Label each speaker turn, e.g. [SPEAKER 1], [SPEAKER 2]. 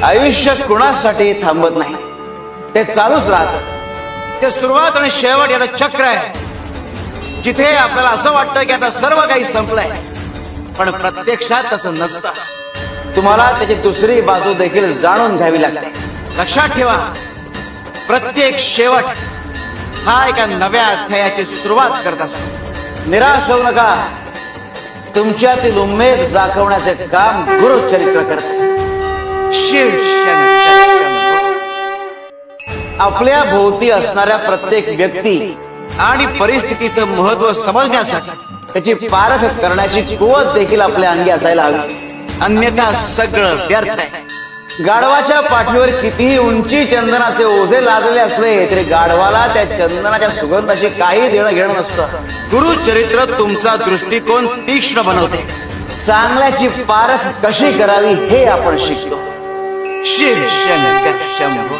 [SPEAKER 1] आयुष्य कुणासाठी थांबत नाही, ते चालूच राहत। ते सुरुवात आणि शेवट याचं चक्र आहे, जिथे आपल्याला असं वाटतं की आता सर्व काही संपलंय, पण प्रत्यक्षात तसं नसतं। तुम्हाला त्याची दुसरी बाजू देखील जाणून घ्यावी लागते। लक्षात ठेवा, प्रत्येक शेवट हा एका नव्या अध्यायाची सुरुवात करत असतो। निराश होऊ नका, तुमच्यातील उमेद दाखवण्याचे काम गुरुचरित्र करते। आपल्या भोवती असणाऱ्या प्रत्येक व्यक्ती आणि परिस्थितीचं महत्व समजण्यासाठी त्याची पारख करण्याची कुवत देखील आपल्या अंगी असायला हवी, अन्यथा सगळं व्यर्थ आहे। गाढवाच्या पाठीवर कितीही उंची चंदनाचे ओझे लादलेले असले तरी गाढवाला त्या चंदनाच्या सुगंधाशी काही देणं घेणं नसतं। गुरुचरित्र तुमचा दृष्टिकोन तीक्ष्ण बनवते, चांगल्याची पारख कशी करावी हे आपण शिकतो। शिव शंकर शंभो।